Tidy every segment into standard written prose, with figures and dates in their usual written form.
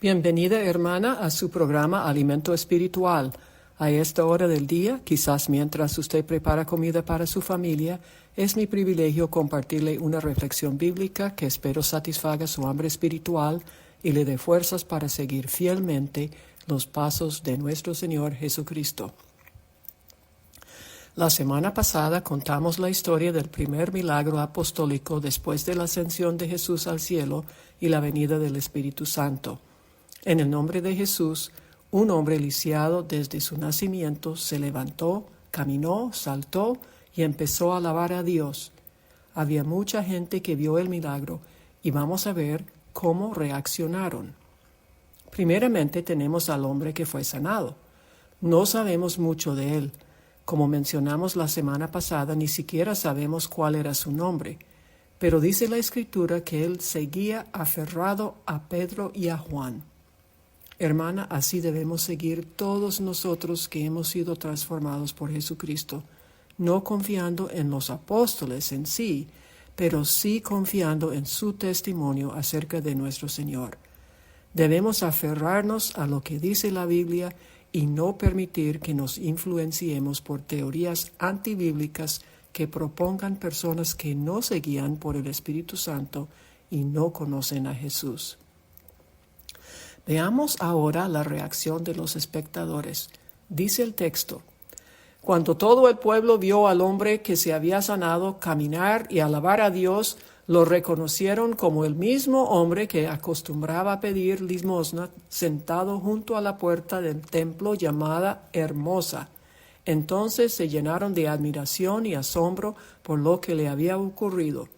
Bienvenida, hermana, a su programa Alimento Espiritual. A esta hora del día, quizás mientras usted prepara comida para su familia, es mi privilegio compartirle una reflexión bíblica que espero satisfaga su hambre espiritual y le dé fuerzas para seguir fielmente los pasos de nuestro Señor Jesucristo. La semana pasada contamos la historia del primer milagro apostólico después de la ascensión de Jesús al cielo y la venida del Espíritu Santo. En el nombre de Jesús, un hombre lisiado desde su nacimiento se levantó, caminó, saltó y empezó a alabar a Dios. Había mucha gente que vio el milagro y vamos a ver cómo reaccionaron. Primeramente tenemos al hombre que fue sanado. No sabemos mucho de él. Como mencionamos la semana pasada, ni siquiera sabemos cuál era su nombre. Pero dice la Escritura que él seguía aferrado a Pedro y a Juan. Hermana, así debemos seguir todos nosotros que hemos sido transformados por Jesucristo, no confiando en los apóstoles en sí, pero sí confiando en su testimonio acerca de nuestro Señor. Debemos aferrarnos a lo que dice la Biblia y no permitir que nos influenciemos por teorías antibíblicas que propongan personas que no se guían por el Espíritu Santo y no conocen a Jesús. Veamos ahora la reacción de los espectadores. Dice el texto: cuando todo el pueblo vio al hombre que se había sanado caminar y alabar a Dios, lo reconocieron como el mismo hombre que acostumbraba a pedir limosna sentado junto a la puerta del templo llamada Hermosa. Entonces se llenaron de admiración y asombro por lo que le había ocurrido.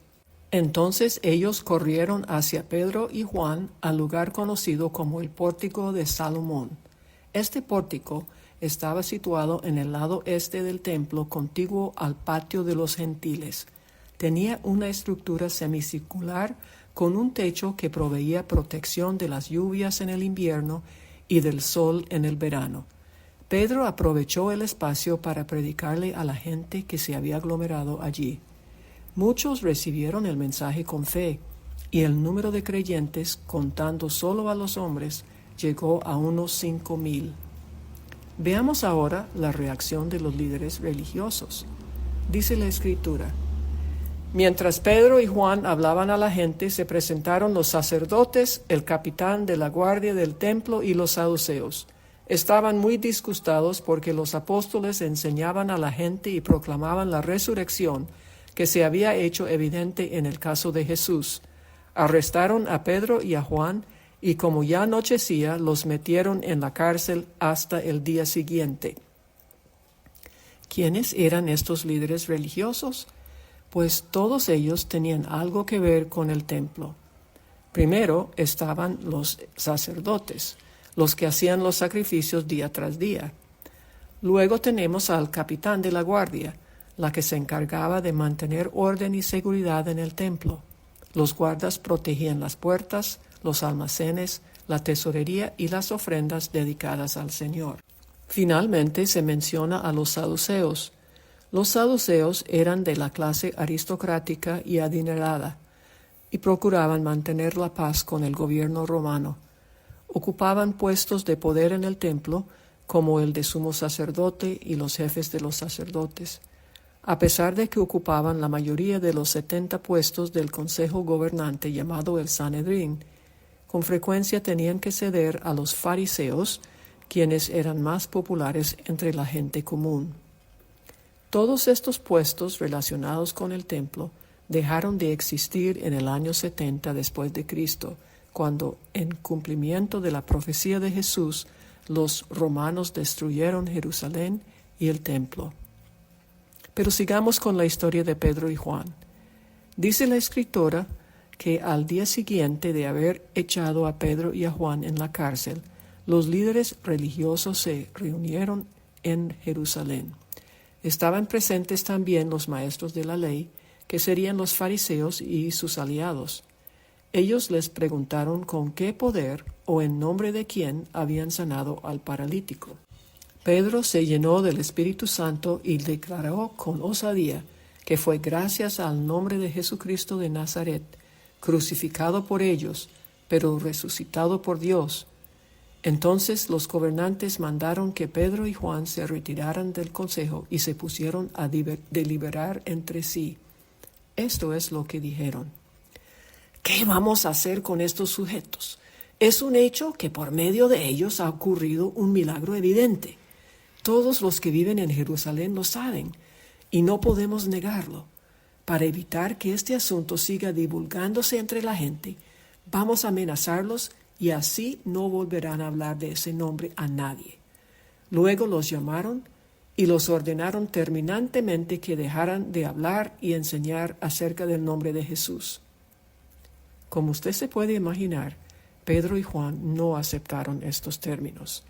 Entonces ellos corrieron hacia Pedro y Juan al lugar conocido como el Pórtico de Salomón. Este pórtico estaba situado en el lado este del templo, contiguo al patio de los gentiles. Tenía una estructura semicircular con un techo que proveía protección de las lluvias en el invierno y del sol en el verano. Pedro aprovechó el espacio para predicarle a la gente que se había aglomerado allí. Muchos recibieron el mensaje con fe, y el número de creyentes, contando solo a los hombres, llegó a unos 5,000. Veamos ahora la reacción de los líderes religiosos. Dice la Escritura: mientras Pedro y Juan hablaban a la gente, se presentaron los sacerdotes, el capitán de la guardia del templo y los saduceos. Estaban muy disgustados porque los apóstoles enseñaban a la gente y proclamaban la resurrección que se había hecho evidente en el caso de Jesús. Arrestaron a Pedro y a Juan y como ya anochecía, los metieron en la cárcel hasta el día siguiente. ¿Quiénes eran estos líderes religiosos? Pues todos ellos tenían algo que ver con el templo. Primero estaban los sacerdotes, los que hacían los sacrificios día tras día. Luego tenemos al capitán de la guardia, la que se encargaba de mantener orden y seguridad en el templo. Los guardas protegían las puertas, los almacenes, la tesorería y las ofrendas dedicadas al Señor. Finalmente se menciona a los saduceos. Los saduceos eran de la clase aristocrática y adinerada y procuraban mantener la paz con el gobierno romano. Ocupaban puestos de poder en el templo, como el de sumo sacerdote y los jefes de los sacerdotes. A pesar de que ocupaban la mayoría de los 70 puestos del consejo gobernante llamado el Sanedrín, con frecuencia tenían que ceder a los fariseos, quienes eran más populares entre la gente común. Todos estos puestos relacionados con el templo dejaron de existir en el año 70 después de Cristo, cuando, en cumplimiento de la profecía de Jesús, los romanos destruyeron Jerusalén y el templo. Pero sigamos con la historia de Pedro y Juan. Dice la Escritura que al día siguiente de haber echado a Pedro y a Juan en la cárcel, los líderes religiosos se reunieron en Jerusalén. Estaban presentes también los maestros de la ley, que serían los fariseos y sus aliados. Ellos les preguntaron con qué poder o en nombre de quién habían sanado al paralítico. Pedro se llenó del Espíritu Santo y declaró con osadía que fue gracias al nombre de Jesucristo de Nazaret, crucificado por ellos, pero resucitado por Dios, Entonces los gobernantes mandaron que Pedro y Juan se retiraran del consejo y se pusieron a deliberar entre sí. Esto es lo que dijeron: ¿qué vamos a hacer con estos sujetos? Es un hecho que por medio de ellos ha ocurrido un milagro evidente. Todos los que viven en Jerusalén lo saben, y no podemos negarlo. Para evitar que este asunto siga divulgándose entre la gente, vamos a amenazarlos y así no volverán a hablar de ese nombre a nadie. Luego los llamaron y los ordenaron terminantemente que dejaran de hablar y enseñar acerca del nombre de Jesús. Como usted se puede imaginar, Pedro y Juan no aceptaron estos términos.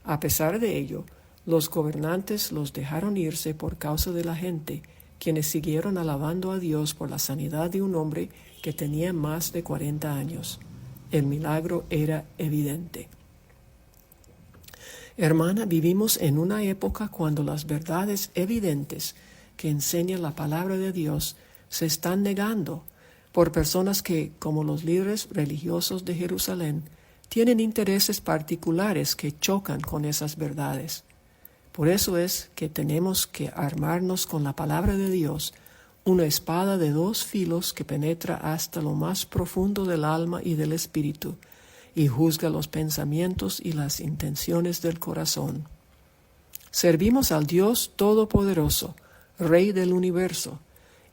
A pesar de ello, los gobernantes los dejaron irse por causa de la gente, quienes siguieron alabando a Dios por la sanidad de un hombre que tenía más de 40 años. El milagro era evidente. Hermana, vivimos en una época cuando las verdades evidentes que enseña la palabra de Dios se están negando por personas que, como los líderes religiosos de Jerusalén, tienen intereses particulares que chocan con esas verdades. Por eso es que tenemos que armarnos con la palabra de Dios, una espada de 2 filos que penetra hasta lo más profundo del alma y del espíritu, y juzga los pensamientos y las intenciones del corazón. Servimos al Dios Todopoderoso, Rey del universo,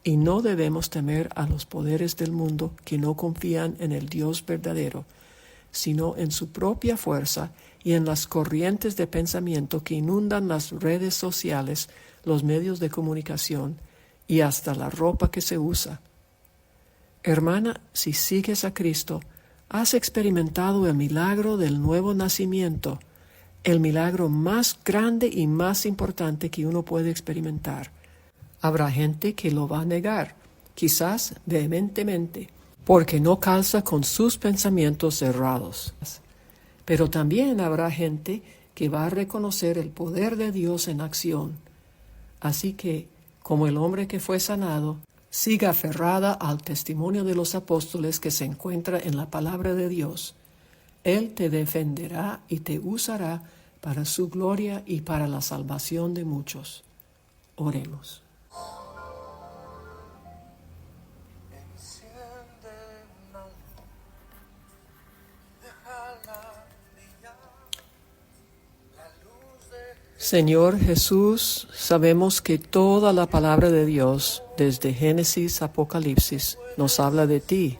y no debemos temer a los poderes del mundo que no confían en el Dios verdadero, sino en su propia fuerza y en las corrientes de pensamiento que inundan las redes sociales, los medios de comunicación y hasta la ropa que se usa. Hermana, si sigues a Cristo, has experimentado el milagro del nuevo nacimiento, el milagro más grande y más importante que uno puede experimentar. Habrá gente que lo va a negar, quizás vehementemente, porque no calza con sus pensamientos errados. Pero también habrá gente que va a reconocer el poder de Dios en acción. Así que, como el hombre que fue sanado, siga aferrada al testimonio de los apóstoles que se encuentra en la palabra de Dios. Él te defenderá y te usará para su gloria y para la salvación de muchos. Oremos. Señor Jesús, sabemos que toda la palabra de Dios, desde Génesis a Apocalipsis, nos habla de ti.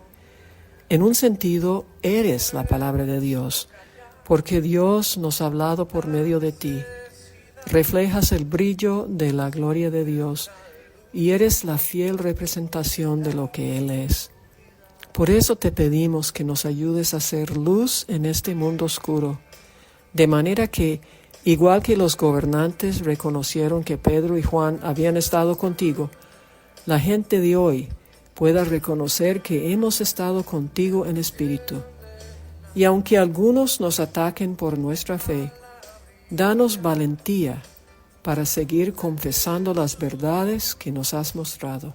En un sentido, eres la palabra de Dios, porque Dios nos ha hablado por medio de ti. Reflejas el brillo de la gloria de Dios y eres la fiel representación de lo que Él es. Por eso te pedimos que nos ayudes a hacer luz en este mundo oscuro, de manera que, igual que los gobernantes reconocieron que Pedro y Juan habían estado contigo, la gente de hoy pueda reconocer que hemos estado contigo en espíritu. Y aunque algunos nos ataquen por nuestra fe, danos valentía para seguir confesando las verdades que nos has mostrado.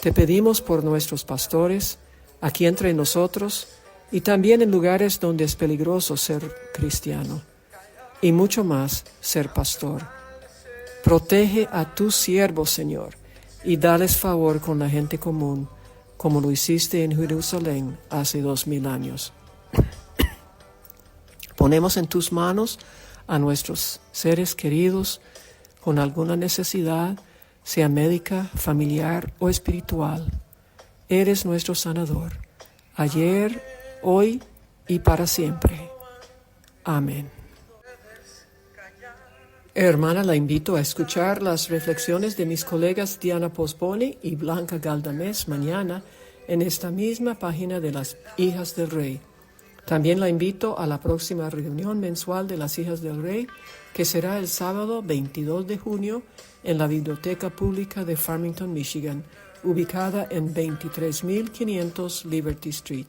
Te pedimos por nuestros pastores, aquí entre nosotros, y también en lugares donde es peligroso ser cristiano, y mucho más ser pastor. Protege a tus siervos, Señor, y dales favor con la gente común, como lo hiciste en Jerusalén hace 2000 años. Ponemos en tus manos a nuestros seres queridos con alguna necesidad, sea médica, familiar o espiritual. Eres nuestro sanador, ayer, hoy y para siempre. Amén. Hermana, la invito a escuchar las reflexiones de mis colegas Diana Posboni y Blanca Galdamés mañana en esta misma página de las Hijas del Rey. También la invito a la próxima reunión mensual de las Hijas del Rey, que será el sábado 22 de junio en la Biblioteca Pública de Farmington, Michigan, ubicada en 23500 Liberty Street.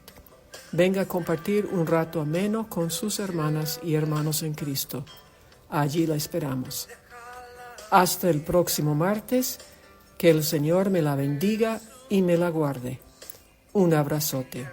Venga a compartir un rato ameno con sus hermanas y hermanos en Cristo. Allí la esperamos. Hasta el próximo martes, que el Señor me la bendiga y me la guarde. Un abrazote.